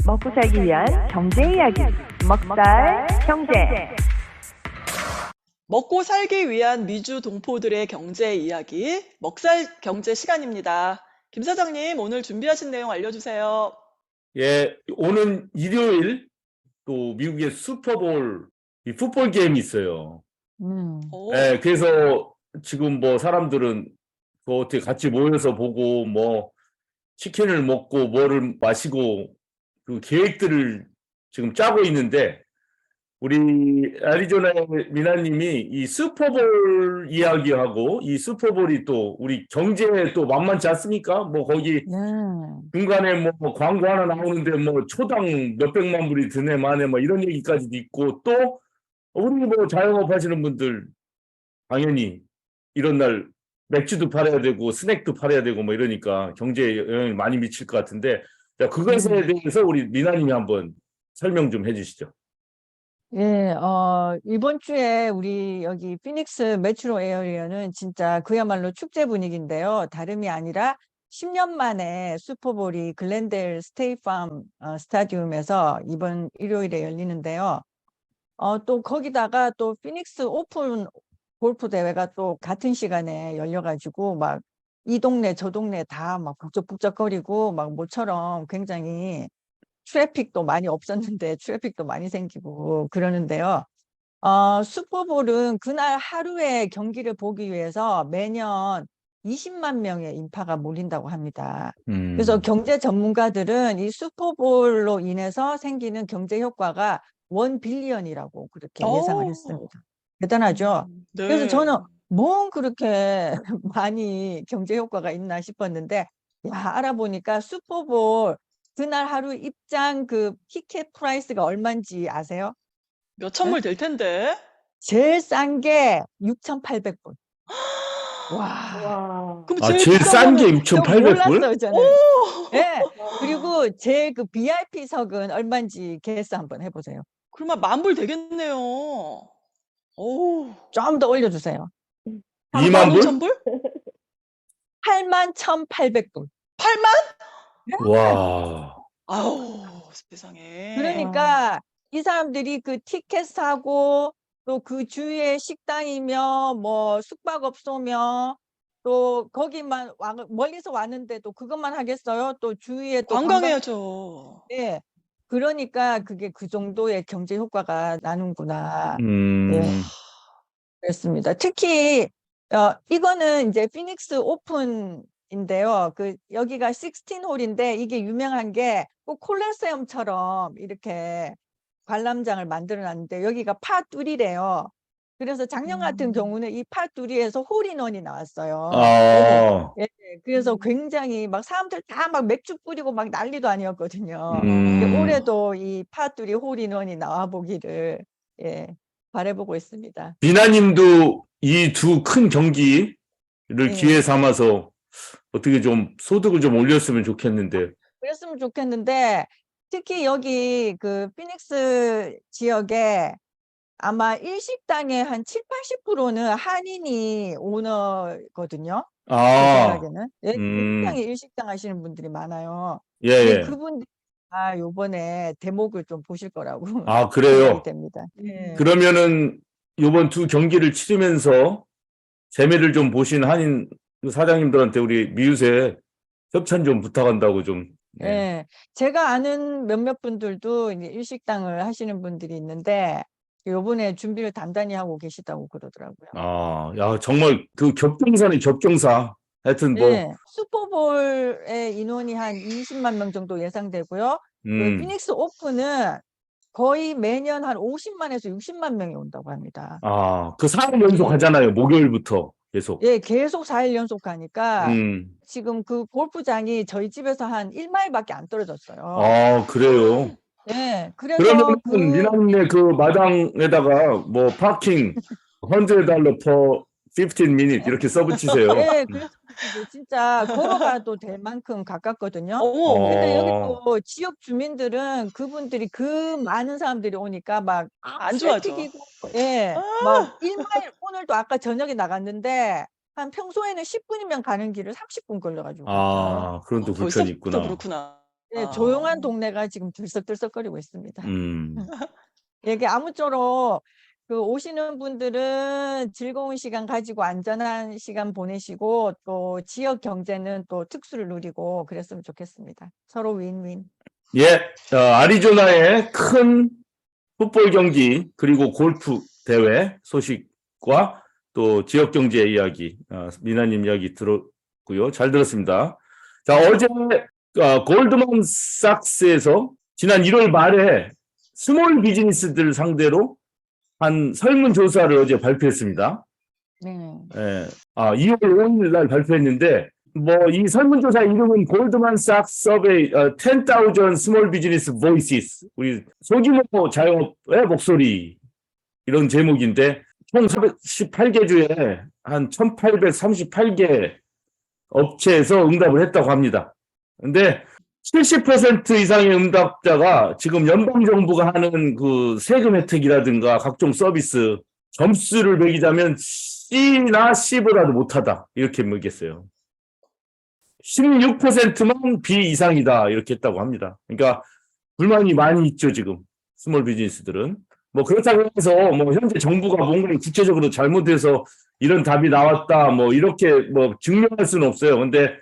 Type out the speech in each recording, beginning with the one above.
먹고 살기 위한 경제 이야기. 먹살 경제. 먹고 살기 위한 미주 동포들의 경제 이야기, 먹살 경제 시간입니다. 김 사장님, 오늘 준비하신 내용 알려주세요. 예, 오는 일요일 또 미국의 슈퍼볼 이 풋볼 게임이 있어요. 오, 예, 그래서 지금 뭐 사람들은 그 어떻게 같이 모여서 보고 뭐 치킨을 먹고 뭐를 마시고 그 계획들을 지금 짜고 있는데 우리 애리조나의 미나님이 이 슈퍼볼 이야기하고 이 슈퍼볼이 또 우리 경제에 또 만만치 않습니까? 뭐 거기 중간에 뭐 광고 하나 나오는데 뭐 초당 몇백만 불이 드네 마네 뭐 이런 얘기까지도 있고 또 우리 뭐 자영업 하시는 분들 당연히 이런 날 맥주도 팔아야 되고 스낵도 팔아야 되고 뭐 이러니까 경제에 영향이 많이 미칠 것 같은데 자, 그것에 대해서 우리 미나님이 한번 설명 좀 해주시죠. 예, 이번 주에 우리 여기 피닉스 메트로 에어리어는 진짜 그야말로 축제 분위기인데요. 다름이 아니라 10년 만에 슈퍼볼이 글렌델 스테이팜 스타디움에서 이번 일요일에 열리는데요. 또 거기다가 또 피닉스 오픈 골프 대회가 또 같은 시간에 열려가지고 막 이 동네 저 동네 다 막 북적북적거리고 막 모처럼 굉장히 트래픽도 많이 없었는데 트래픽도 많이 생기고 그러는데요. 슈퍼볼은 그날 하루에 경기를 보기 위해서 매년 20만 명의 인파가 몰린다고 합니다. 그래서 경제 전문가들은 이 슈퍼볼로 인해서 생기는 경제 효과가 1빌리언이라고 그렇게 예상을 했습니다. 대단하죠? 네. 그래서 저는 뭔 그렇게 많이 경제 효과가 있나 싶었는데 야, 알아보니까 슈퍼볼 그날 하루 입장 그 티켓 프라이스가 얼마인지 아세요? 몇 천불 될 텐데. 제일 싼 게 6,800불. 와. 그럼 아, 제일 제일 비싼 싼 게 거는 6,800불? 몰랐어요, 저는. 오! 예. 그리고 제일 그 VIP석은 얼마인지 계산 한번 해보세요. 그러면 만불 되겠네요. 오, 좀 더 올려주세요. 2만 불? 15,000불? 81,800불. 8만? 와. 아우, 세상에. 그러니까 이 사람들이 그 티켓 사고 또 그 주위에 식당이며 뭐 숙박업소며 또 거기만 멀리서 왔는데 또 그것만 하겠어요? 또 주위에 또 관광해야죠. 예. 그러니까 그게 그 정도의 경제 효과가 나는구나. 음. 예. 그렇습니다. 특히 이거는 이제 피닉스 오픈인데요. 그 여기가 16홀인데 이게 유명한 게 꼭 콜로세움처럼 이렇게 관람장을 만들어 놨는데 여기가 파2래요. 그래서 작년 같은 경우는 이 파2에서 홀인원이 나왔어요. 아. 예, 그래서 굉장히 막 사람들 다 막 맥주 뿌리고 막 난리도 아니었거든요. 근데 올해도 이 파2 홀인원이 나와 보기를 예, 바라보고 있습니다. 비나님도 이 두 큰 경기를 예. 기회 삼아서 어떻게 좀 소득을 좀 올렸으면 좋겠는데. 그랬으면 좋겠는데 특히 여기 그 피닉스 지역에 아마 일식당의 한 7, 80%는 한인이 오너거든요. 제 아, 생각에는. 예, 굉장히 일식당 하시는 분들이 많아요. 예, 근데 예. 그분들이 요번에 대목을 좀 보실 거라고 아, 생각이 그래요? 됩니다. 예. 그러면은 이번 두 경기를 치르면서 재미를 좀 보신 한인 사장님들한테 우리 미우새 협찬 좀 부탁한다고 좀. 예. 예. 제가 아는 몇몇 분들도 이제 일식당을 하시는 분들이 있는데 요번에 준비를 단단히 하고 계시다고 그러더라고요. 아, 야, 정말 그 겹경사네, 겹경사. 하여튼 뭐, 네, 슈퍼볼의 인원이 한 20만 명 정도 예상되고요. 그 피닉스 오픈은 거의 매년 한 50만에서 60만 명이 온다고 합니다. 아, 그 4일 연속 하잖아요. 목요일부터 계속. 예, 계속 4일 연속 가니까 음. 지금 그 골프장이 저희 집에서 한 1마일밖에 안 떨어졌어요. 아, 그래요. 예, 그래서 그러면 미남네 그 마당에다가 뭐 파킹 $100 per 15 minute 이렇게 써붙이세요. 예, 그래서 이제 진짜 걸어가도 될 만큼 가깝거든요. 어머, 근데 여기 어. 또 지역 주민들은 그분들이 그 많은 사람들이 오니까 막 안 좋아하죠. 트래픽이고 예, 막 1마일 오늘도 아까 저녁에 나갔는데 한 평소에는 10분이면 가는 길을 30분 걸려가지고 갔어요. 아, 그런 또 불편이 벌써부터 있구나. 그렇구나. 예, 조용한 동네가 지금 들썩들썩거리고 있습니다. 음. 이게 아무쪼록 그 오시는 분들은 즐거운 시간 가지고 안전한 시간 보내시고 또 지역 경제는 또 특수를 누리고 그랬으면 좋겠습니다. 서로 윈윈. 예, 아리조나의 큰 풋볼 경기 그리고 골프 대회 소식과 또 지역 경제 이야기, 미나님 이야기 들었고요. 잘 들었습니다. 자, 어제 골드만삭스에서 지난 1월 말에 스몰 비즈니스들 상대로 한 설문조사를 어제 발표했습니다. 네. 예, 2월 5일 날 발표했는데 뭐 이 설문조사 이름은 골드만삭스 서베이 10,000 스몰 비즈니스 보이시스 우리 소규모 자영업의 목소리 이런 제목인데 총 418개 주에 한 1,838개 업체에서 응답을 했다고 합니다. 근데 70% 이상의 응답자가 지금 연방정부가 하는 그 세금 혜택이라든가 각종 서비스 점수를 매기자면 C나 C보다도 못하다 이렇게 매겼어요. 16%만 B 이상이다 이렇게 했다고 합니다. 그러니까 불만이 많이 있죠 지금 스몰 비즈니스들은. 뭐 그렇다고 해서 뭐 현재 정부가 뭔가를 구체적으로 잘못해서 이런 답이 나왔다 뭐 이렇게 뭐 증명할 수는 없어요. 근데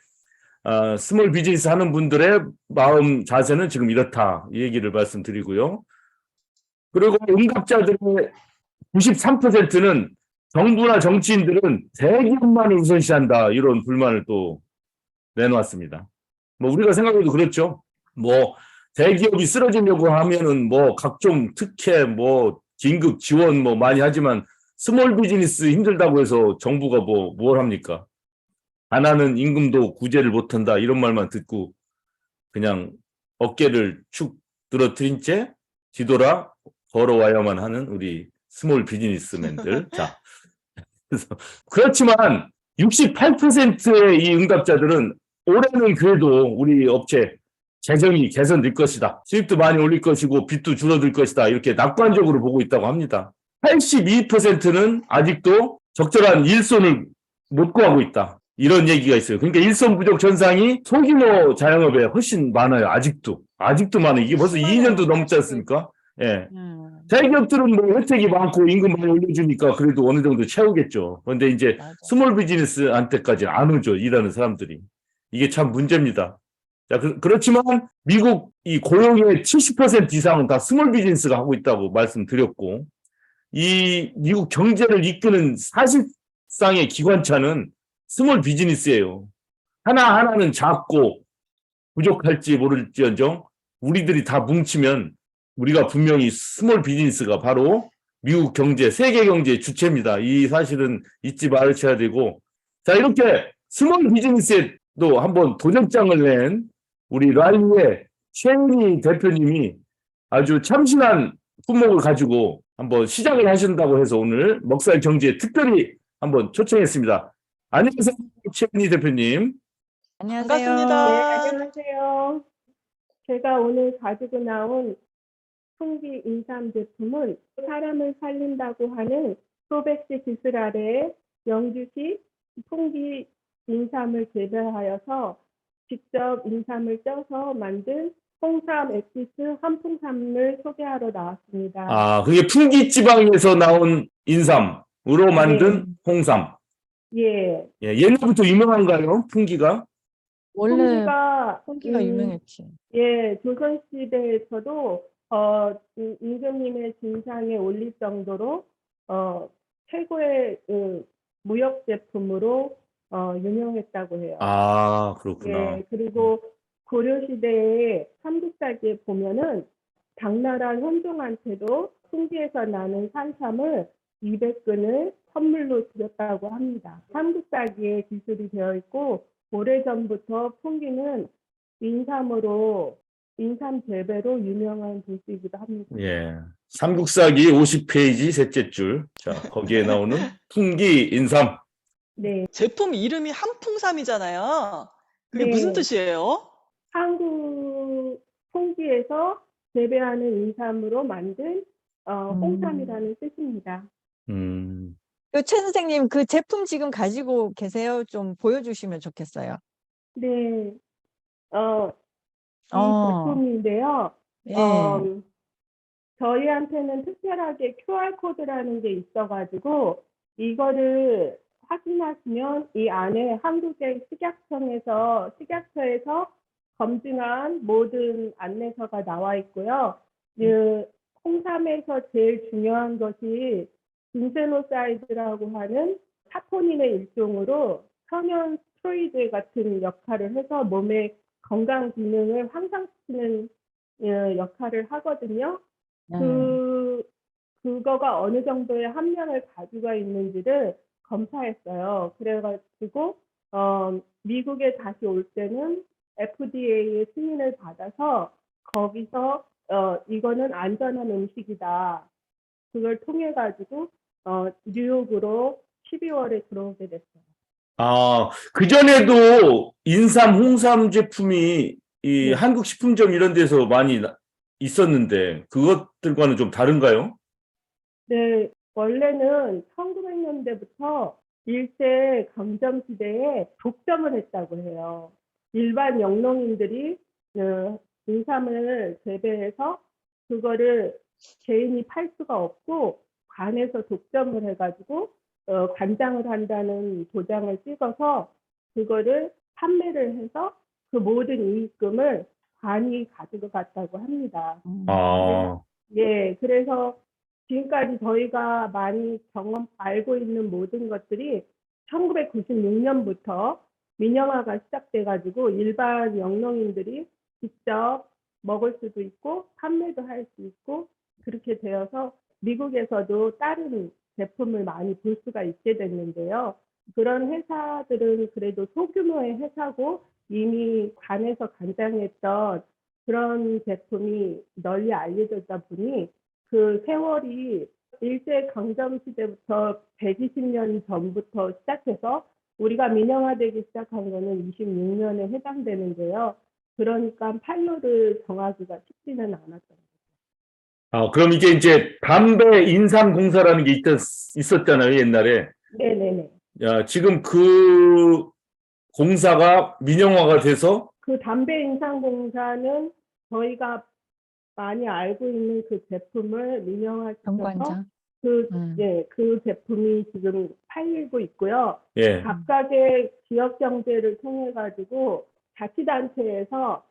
스몰 비즈니스 하는 분들의 마음 자세는 지금 이렇다 이 얘기를 말씀드리고요. 그리고 응답자들의 93%는 정부나 정치인들은 대기업만을 우선시한다 이런 불만을 또 내놓았습니다. 뭐 우리가 생각해도 그렇죠. 뭐 대기업이 쓰러지려고 하면은 뭐 각종 특혜 뭐 긴급 지원 뭐 많이 하지만 스몰 비즈니스 힘들다고 해서 정부가 뭘 합니까? 가난은 임금도 구제를 못한다 이런 말만 듣고 그냥 어깨를 축 늘어뜨린 채 뒤돌아 걸어와야만 하는 우리 스몰 비즈니스맨들. 자, 그렇지만 68%의 이 응답자들은 올해는 그래도 우리 업체 재정이 개선될 것이다. 수입도 많이 올릴 것이고 빚도 줄어들 것이다. 이렇게 낙관적으로 보고 있다고 합니다. 82%는 아직도 적절한 일손을 못 구하고 있다. 이런 얘기가 있어요. 그러니까 일손 부족 현상이 소규모 자영업에 훨씬 많아요. 아직도 많아요. 이게 벌써 2년도 넘지 않습니까? 예. 대기업들은 뭐 혜택이 많고 임금 많이 올려주니까 그래도 어느 정도 채우겠죠. 그런데 이제 맞아. 스몰 비즈니스한테까지는 안 오죠. 일하는 사람들이. 이게 참 문제입니다. 자, 그렇지만 미국 이 고용의 70% 이상은 다 스몰 비즈니스가 하고 있다고 말씀드렸고 이 미국 경제를 이끄는 사실상의 기관차는 스몰 비즈니스예요. 하나하나는 작고 부족할지 모를지언정 우리들이 다 뭉치면 우리가 분명히 스몰 비즈니스가 바로 미국 경제, 세계 경제의 주체입니다. 이 사실은 잊지 말으셔야 되고 자 이렇게 스몰 비즈니스에도 한번 도전장을 낸 우리 랄리의 최은희 대표님이 아주 참신한 품목을 가지고 한번 시작을 하신다고 해서 오늘 먹살 경제에 특별히 한번 초청했습니다. 안녕하세요, 최은희 대표님. 안녕하세요. 반갑습니다. 네, 안녕하세요. 제가 오늘 가지고 나온 풍기 인삼 제품은 사람을 살린다고 하는 프로벡스 기술 아래 영주시 풍기 인삼을 재배하여서 직접 인삼을 쪄서 만든 홍삼 엑기스 한풍삼을 소개하러 나왔습니다. 그게 풍기 지방에서 나온 인삼으로 만든 홍삼. 예, 예, 옛날부터 유명한가요, 풍기가? 원래 풍기가 풍기가 유명했지. 예, 조선시대에서도 임금님의 진상에 올릴 정도로 최고의 무역 제품으로 유명했다고 해요. 그렇구나. 예, 그리고 고려시대에 삼국사기에 보면은 당나라 현종한테도 풍기에서 나는 산삼을 200근을 선물로 드렸다고 합니다. 삼국사기에 기술이 되어 있고 오래전부터 풍기는 인삼 재배로 유명한 도시이기도 합니다. 예. 삼국사기 50페이지 셋째 줄. 자, 거기에 나오는 풍기 인삼. 네, 제품 이름이 한풍삼이잖아요. 그게 네. 무슨 뜻이에요? 한국 풍기에서 재배하는 인삼으로 만든 홍삼이라는 뜻입니다. 최 선생님 그 제품 지금 가지고 계세요? 좀 보여주시면 좋겠어요. 네, 이 어, 제품인데요. 예. 저희한테는 특별하게 QR코드라는 게 있어가지고, 이거를 확인하시면 이 안에 한국의 식약처에서 검증한 모든 안내서가 나와 있고요. 그 홍삼에서 제일 중요한 것이 빈세노사이드라고 하는 사포닌의 일종으로 천연 스테로이드 같은 역할을 해서 몸의 건강 기능을 향상시키는 역할을 하거든요. 그거가 어느 정도의 함량을 가지고 있는지를 검사했어요. 그래가지고 미국에 다시 올 때는 FDA의 승인을 받아서 거기서 이거는 안전한 음식이다. 그걸 통해 가지고 뉴욕으로 12월에 들어오게 됐어요. 아, 그전에도 인삼, 홍삼 제품이 이 네. 한국 식품점 이런 데서 많이 있었는데 그것들과는 좀 다른가요? 네, 원래는 1900년대부터 일제 강점 시대에 독점을 했다고 해요. 일반 영농인들이 인삼을 재배해서 그거를 개인이 팔 수가 없고 관에서 독점을 해가지고 관장을 한다는 도장을 찍어서 그거를 판매를 해서 그 모든 이익금을 관이 가지고 갔다고 합니다. 아, 예, 그래서 지금까지 저희가 많이 알고 있는 모든 것들이 1996년부터 민영화가 시작돼가지고 일반 영농인들이 직접 먹을 수도 있고 판매도 할 수 있고 그렇게 되어서 미국에서도 다른 제품을 많이 볼 수가 있게 됐는데요. 그런 회사들은 그래도 소규모의 회사고 이미 관에서 간장했던 그런 제품이 널리 알려졌다 보니 그 세월이 일제 강점 시대부터 120년 전부터 시작해서 우리가 민영화되기 시작한 거는 26년에 해당되는데요. 그러니까 판로를 정하기가 쉽지는 않았던 거죠. 아, 그럼 이게 이제 담배 인삼 공사라는 게 있었잖아요, 옛날에. 네네네. 야, 지금 그 공사가 민영화가 돼서 그 담배 인상공사는 저희가 많이 알고 있는 그 제품을 민영화시켜서 정관장. 그 제품이 지금 팔리고 있고요. 예. 각각의 지역 경제를 통해 가지고 자치단체에서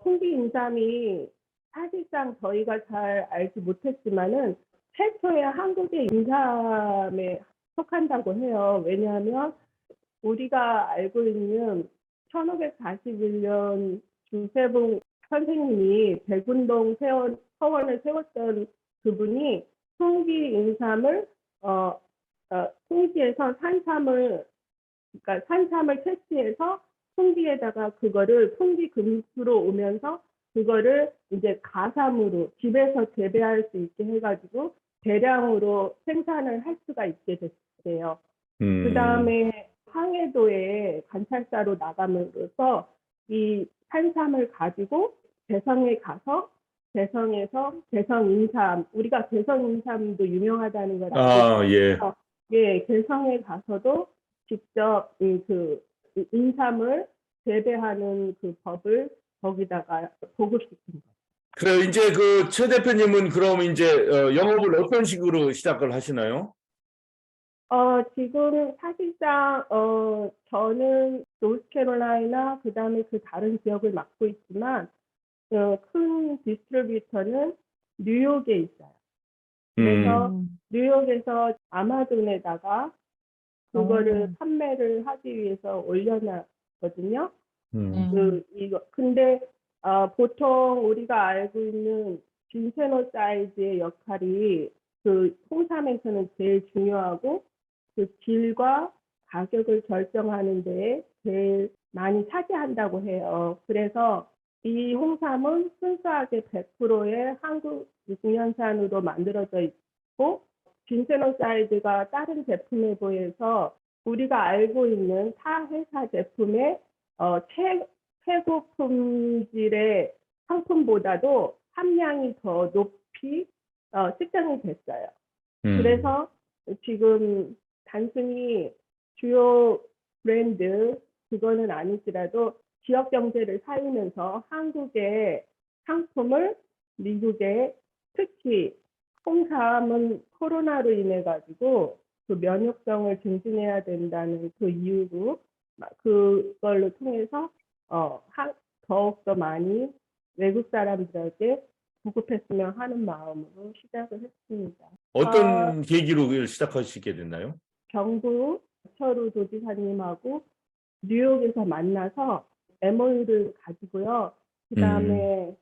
풍기 인삼이 사실상 저희가 잘 알지 못했지만은 최초의 한국의 인삼에 속한다고 해요. 왜냐하면 우리가 알고 있는 1541년 주세봉 선생님이 백운동 서원을 세웠던 그분이 풍기 인삼을 풍기에서 그러니까 산삼을 채취해서 풍기에다가 그거를 풍기 금수로 오면서 그거를 이제 가삼으로 집에서 재배할 수 있게 해가지고 대량으로 생산을 할 수가 있게 됐어요. 그 다음에 황해도에 관찰사로 나감으로써 이 산삼을 가지고 대성에 가서 대성에서 대성인삼, 우리가 대성인삼도 유명하다는 걸 알고 예. 있어요. 예, 대성에 가서도 직접 그 인삼을 재배하는 그 법을 거기다가 보급시킨 거예요. 그래, 이제 그 최 대표님은 그럼 이제 영업을 어떤 식으로 시작을 하시나요? 지금 사실상 저는 노스캐롤라이나 그다음에 그 다른 지역을 맡고 있지만 큰 디스트리뷰터는 뉴욕에 있어요. 그래서 뉴욕에서 아마존에다가 그거를 판매를 하기 위해서 올려놨거든요. 근데 보통 우리가 알고 있는 빈세노사이드의 역할이 그 홍삼에서는 제일 중요하고 그 질과 가격을 결정하는 데에 제일 많이 차지한다고 해요. 그래서 이 홍삼은 순수하게 100%의 한국 국내산으로 만들어져 있고 빈세노사이드가 다른 제품에 비해서 우리가 알고 있는 타 회사 제품의 최고 품질의 상품보다도 함량이 더 높이 측정이 됐어요. 그래서 지금 단순히 주요 브랜드 그거는 아니더라도 지역 경제를 살리면서 한국의 상품을 미국에, 특히 홍삼은 코로나로 인해 가지고 그 면역성을 증진해야 된다는 그 이유로 그걸로 통해서 더욱더 많이 외국 사람들에게 보급했으면 하는 마음으로 시작을 했습니다. 어떤 계기로 그걸 시작하시게 됐나요? 경북 철우 도지사님하고 뉴욕에서 만나서 MOU를 가지고요. 그다음에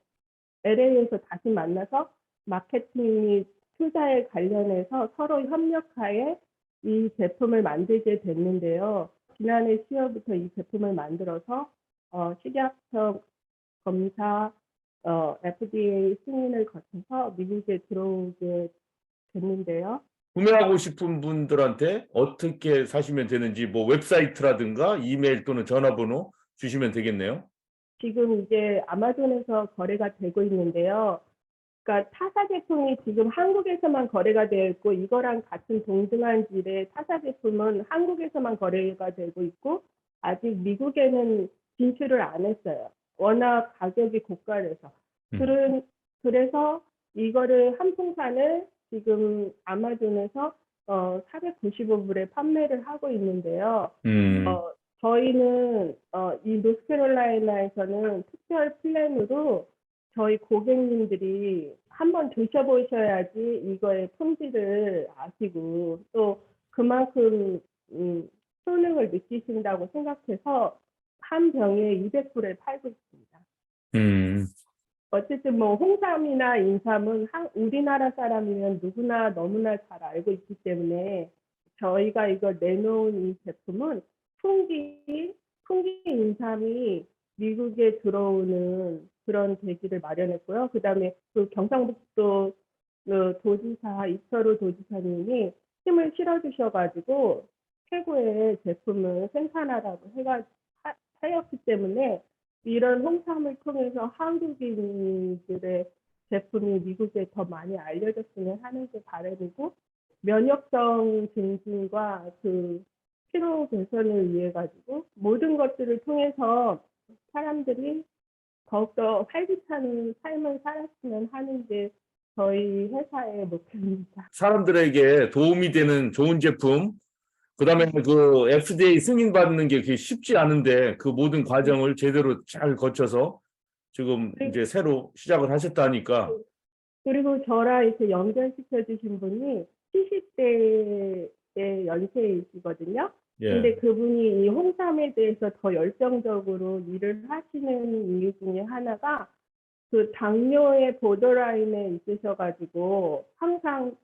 LA에서 다시 만나서 마케팅 및 투자에 관련해서 서로 협력하에 이 제품을 만들게 됐는데요. 지난해 10월부터 이 제품을 만들어서 식약처 검사, FDA 승인을 거쳐서 미국에 들어오게 됐는데요. 구매하고 싶은 분들한테 어떻게 사시면 되는지 뭐 웹사이트라든가 이메일 또는 전화번호 주시면 되겠네요. 지금 이제 아마존에서 거래가 되고 있는데요. 그러니까 타사 제품이 지금 한국에서만 거래가 되어 있고 이거랑 같은 동등한 질의 타사 제품은 한국에서만 거래가 되고 있고 아직 미국에는 진출을 안 했어요. 워낙 가격이 고가라서. 그래서 이거를 한 풍선을 지금 아마존에서 495불에 판매를 하고 있는데요. 저희는 이 노스캐롤라이나에서는 특별 플랜으로 저희 고객님들이 한번 드셔보셔야지 이거의 품질을 아시고 또 그만큼 효능을 느끼신다고 생각해서 한 병에 200불에 팔고 있습니다. 어쨌든 뭐 홍삼이나 인삼은 우리나라 사람이면 누구나 너무나 잘 알고 있기 때문에 저희가 이걸 내놓은 이 제품은 풍기 인삼이 미국에 들어오는 그런 계기를 마련했고요. 그다음에 그 경상북도 그 도지사 이철우 도지사님이 힘을 실어주셔가지고 최고의 제품을 생산하라고 하였기 때문에 이런 홍삼을 통해서 한국인들의 제품이 미국에 더 많이 알려졌으면 하는 게 바람이고 면역성 증진과 그 피로 개선을 위해 가지고 모든 것들을 통해서 사람들이 더욱더 활기찬 삶을 살았으면 하는 게 저희 회사의 목표입니다. 사람들에게 도움이 되는 좋은 제품, 그다음에 그 FDA 승인 받는 게 그게 쉽지 않은데 그 모든 과정을 제대로 잘 거쳐서 지금 이제 새로 시작을 하셨다니까. 그리고 저랑 이렇게 연결시켜 주신 분이 70대의 연세이시거든요. 예. 근데 그분이 이 홍삼에 대해서 더 열정적으로 일을 하시는 이유 중에 하나가 그 당뇨의 보더라인에 있으셔가지고 항상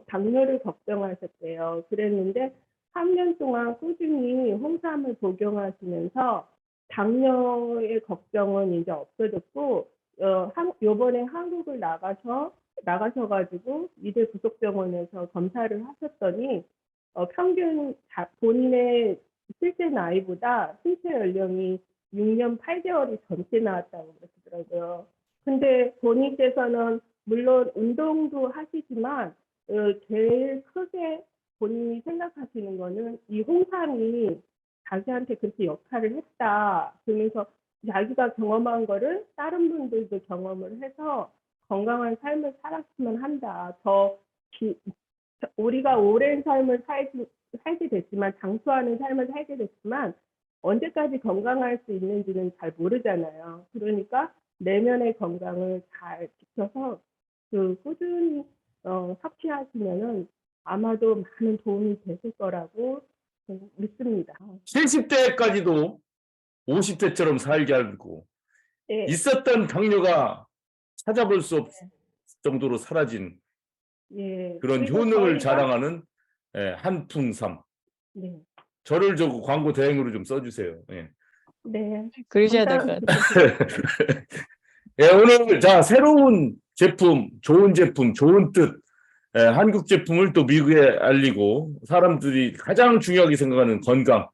당뇨를 걱정하셨대요. 그랬는데 3년 동안 꾸준히 홍삼을 복용하시면서 당뇨의 걱정은 이제 없어졌고 요번에 한국을 나가셔가지고 이대 구속병원에서 검사를 하셨더니 평균 본인의 실제 나이보다 신체 연령이 6년 8개월이 젊게 나왔다고 그러시더라고요. 근데 본인께서는 물론 운동도 하시지만 제일 크게 본인이 생각하시는 거는 이 홍삼이 자기한테 그렇게 역할을 했다. 그러면서 자기가 경험한 거를 다른 분들도 경험을 해서 건강한 삶을 살았으면 한다. 우리가 오랜 삶을 살게 됐지만 장수하는 삶을 살게 됐지만 언제까지 건강할 수 있는지는 잘 모르잖아요. 그러니까 내면의 건강을 잘 지켜서 꾸준히 섭취하시면은 아마도 많은 도움이 되실 거라고 믿습니다. 70대까지도 50대처럼 살게 하고 네. 있었던 당뇨가 찾아볼 수 없을 정도로 사라진 예. 그런 효능을 자랑하는 한풍삼. 네. 저를 저 광고 대행으로 좀 써주세요. 예. 네. 그러셔야 될 것 같아요. 예, 오늘 자 새로운 제품, 좋은 제품, 좋은 뜻, 한국 제품을 또 미국에 알리고 사람들이 가장 중요하게 생각하는 건강에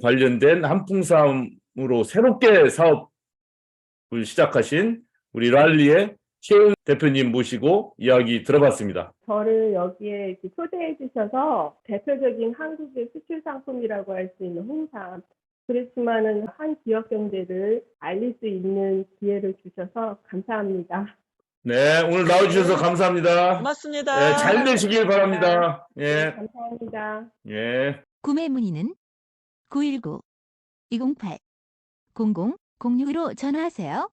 관련된 한풍삼으로 새롭게 사업을 시작하신 우리 랄리의 최은 대표님 모시고 이야기 들어봤습니다. 저를 여기에 이렇게 초대해 주셔서 대표적인 한국의 수출 상품이라고 할 수 있는 홍삼 그렇지만은 한 지역 경제를 알릴 수 있는 기회를 주셔서 감사합니다. 네, 오늘 나와주셔서 감사합니다. 고맙습니다. 예, 잘 되시길 바랍니다. 네, 예, 감사합니다. 예. 구매 문의는 919-208-0006으로 전화하세요.